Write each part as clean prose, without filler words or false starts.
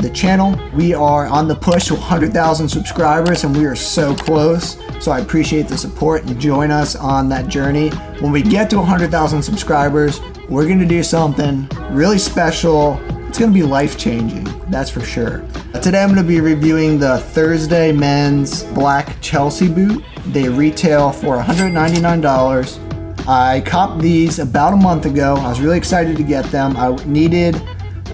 the channel. We are on the push to 100,000 subscribers and we are so close. So I appreciate the support and join us on that journey. When we get to 100,000 subscribers, we're gonna do something really special. It's gonna be life-changing, that's for sure. Today I'm gonna be reviewing the Thursday men's black Chelsea boot. They retail for $199. I copped these about a month ago. I was really excited to get them. I needed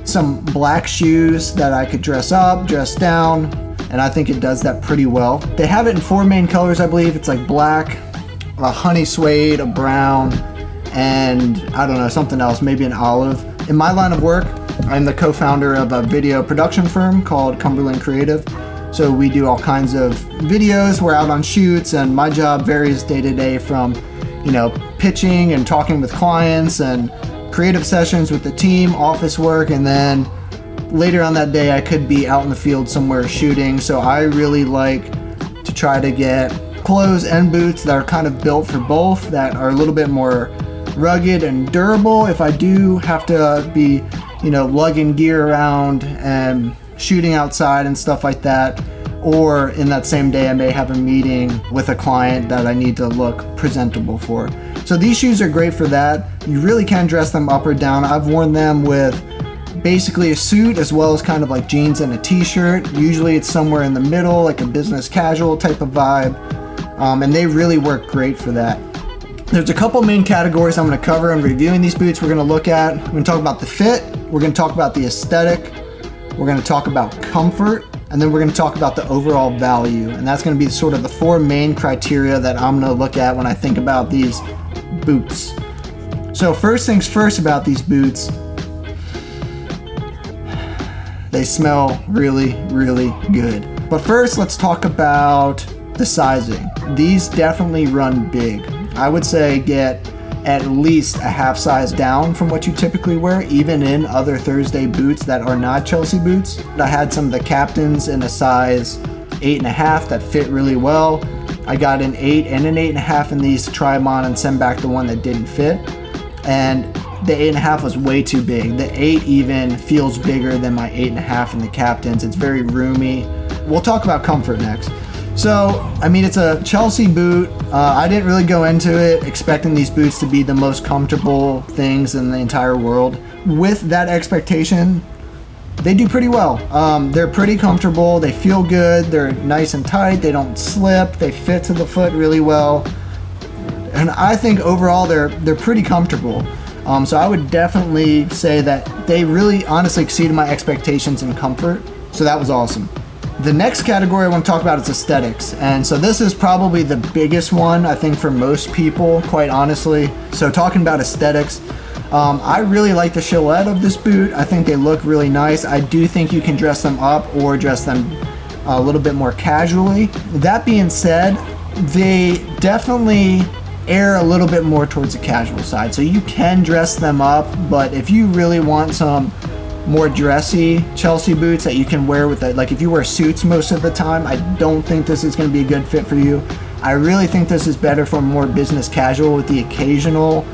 some black shoes that I could dress up, dress down, and I think it does that pretty well. They have it in 4 main colors, I believe. It's like black, a honey suede, a brown, and I don't know, something else, maybe an olive. In my line of work, I'm the co-founder of a video production firm called Cumberland Creative. So we do all kinds of videos, we're out on shoots, and my job varies day to day from, pitching and talking with clients and creative sessions with the team, office work, and then later on that day I could be out in the field somewhere shooting. So I really like to try to get clothes and boots that are kind of built for both, that are a little bit more rugged and durable if I do have to be, lugging gear around and shooting outside and stuff like that. Or in that same day I may have a meeting with a client that I need to look presentable for. So these shoes are great for that. You really can dress them up or down. I've worn them with basically a suit as well as kind of like jeans and a t-shirt. Usually it's somewhere in the middle, like a business casual type of vibe. And they really work great for that. There's a couple main categories I'm gonna cover in reviewing these boots. We're gonna look at, we're gonna talk about the fit, we're gonna talk about the aesthetic, we're gonna talk about comfort, and then we're gonna talk about the overall value. And that's gonna be sort of the 4 main criteria that I'm gonna look at when I think about these boots. So first things first about these boots, they smell really, really good. But first, let's talk about the sizing. These definitely run big. I would say get at least a half size down from what you typically wear, even in other Thursday boots that are not Chelsea boots. I had some of the captains in a size 8.5 that fit really well. I got an 8 and an 8.5 in these to try them on and send back the one that didn't fit. And the 8.5 was way too big. The 8 even feels bigger than my 8.5 in the captains. It's very roomy. We'll talk about comfort next. So, it's a Chelsea boot. I didn't really go into it expecting these boots to be the most comfortable things in the entire world. With that expectation, they do pretty well. They're pretty comfortable, they feel good, they're nice and tight, they don't slip, they fit to the foot really well. And I think overall they're pretty comfortable. So I would definitely say that they really honestly exceeded my expectations in comfort. So that was awesome. The next category I want to talk about is aesthetics. And so this is probably the biggest one, I think, for most people, quite honestly. So talking about aesthetics, I really like the silhouette of this boot. I think they look really nice. I do think you can dress them up or dress them a little bit more casually. That being said, they definitely err a little bit more towards the casual side. So you can dress them up, but if you really want some more dressy Chelsea boots that you can wear with it, like if you wear suits most of the time, I don't think this is going to be a good fit for you. I really think this is better for more business casual with the occasional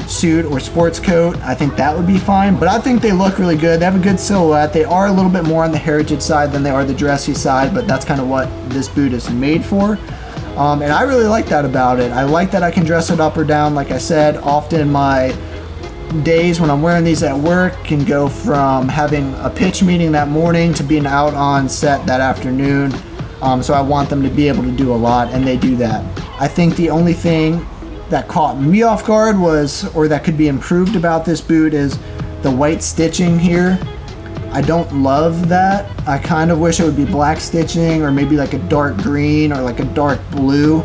suit or sports coat. I think that would be fine, but I think they look really good. They have a good silhouette. They are a little bit more on the heritage side than they are the dressy side, but that's kind of what this boot is made for. And I really like that about it. I like that I can dress it up or down. Like I said, often my days when I'm wearing these at work can go from having a pitch meeting that morning to being out on set that afternoon. So I want them to be able to do a lot, and they do that. I think the only thing that caught me off guard or that could be improved about this boot is the white stitching here. I don't love that. I kind of wish it would be black stitching or maybe like a dark green or like a dark blue.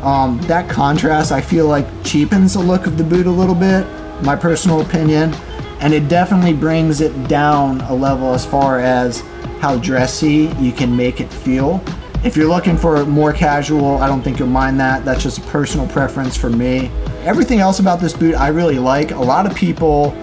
That contrast I feel like cheapens the look of the boot a little bit, my personal opinion, and it definitely brings it down a level as far as how dressy you can make it feel. If you're looking for more casual, I don't think you'll mind that. That's just a personal preference for me. Everything else about this boot I really like. A lot of people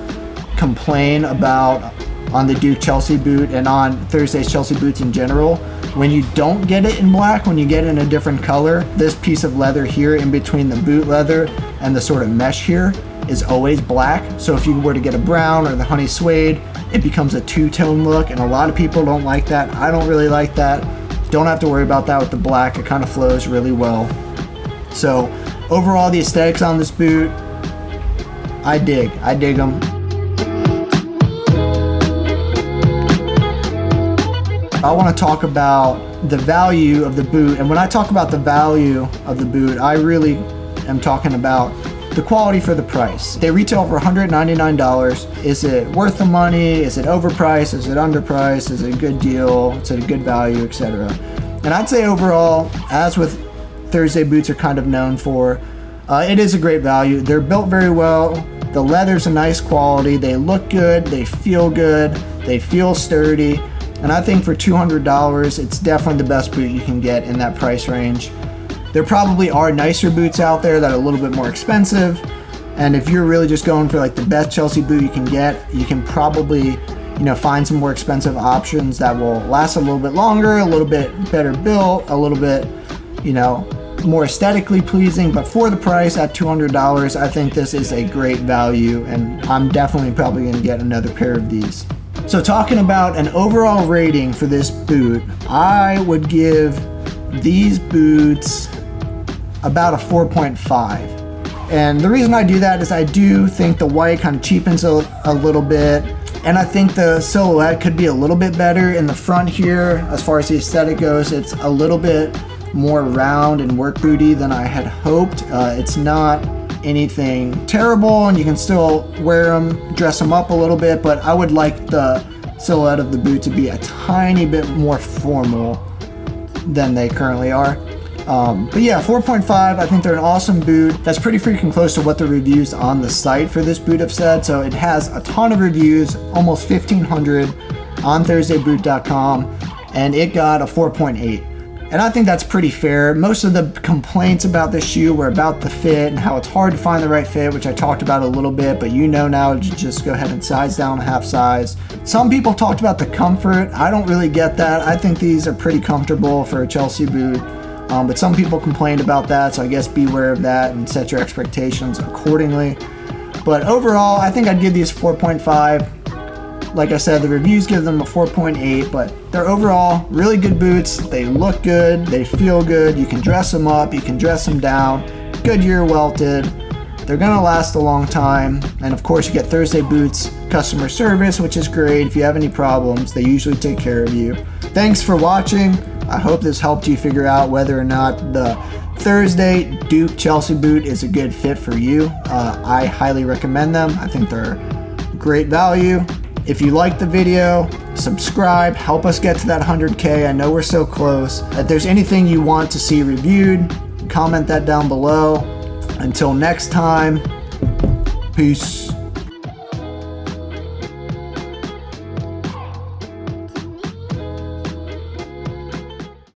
complain about on the Duke Chelsea boot and on Thursday's Chelsea boots in general, when you don't get it in black, when you get it in a different color, this piece of leather here in between the boot leather and the sort of mesh here is always black. So if you were to get a brown or the honey suede, it becomes a two-tone look, and a lot of people don't like that. I don't really like that. Don't have to worry about that with the black. It kind of flows really well. So overall, the aesthetics on this boot, I dig them. I want to talk about the value of the boot, and when I talk about the value of the boot, I really am talking about the quality for the price. They retail for $199. Is it worth the money? Is it overpriced? Is it underpriced? Is it a good deal? Is it a good value, etc.? And I'd say overall, as with Thursday boots are kind of known for, it is a great value. They're built very well. The leather's a nice quality. They look good. They feel good. They feel sturdy. And I think for $200, it's definitely the best boot you can get in that price range. There probably are nicer boots out there that are a little bit more expensive. And if you're really just going for like the best Chelsea boot you can get, you can probably, find some more expensive options that will last a little bit longer, a little bit better built, a little bit, more aesthetically pleasing. But for the price at $200, I think this is a great value, and I'm definitely probably going to get another pair of these. So talking about an overall rating for this boot, I would give these boots about a 4.5. And the reason I do that is I do think the white kind of cheapens a little bit, and I think the silhouette could be a little bit better in the front here. As far as the aesthetic goes, it's a little bit more round and work booty than I had hoped. It's not anything terrible, and you can still wear them, dress them up a little bit, but I would like the silhouette of the boot to be a tiny bit more formal than they currently are. But yeah, 4.5, I think they're an awesome boot. That's pretty freaking close to what the reviews on the site for this boot have said. So it has a ton of reviews, almost 1,500 on ThursdayBoot.com, and it got a 4.8. And I think that's pretty fair. Most of the complaints about this shoe were about the fit and how it's hard to find the right fit, which I talked about a little bit, but now to just go ahead and size down a half size. Some people talked about the comfort. I don't really get that. I think these are pretty comfortable for a Chelsea boot. But some people complained about that, so I guess beware of that and set your expectations accordingly. But overall, I think I'd give these 4.5. Like I said, the reviews give them a 4.8, but they're overall really good boots. They look good, they feel good, you can dress them up, you can dress them down, Goodyear welted. They're gonna last a long time, and of course you get Thursday Boots customer service, which is great. If you have any problems, they usually take care of you. Thanks for watching. I hope this helped you figure out whether or not the Thursday Duke Chelsea boot is a good fit for you. I highly recommend them. I think they're great value. If you liked the video, subscribe, help us get to that 100K. I know we're so close. If there's anything you want to see reviewed, comment that down below. Until next time, peace.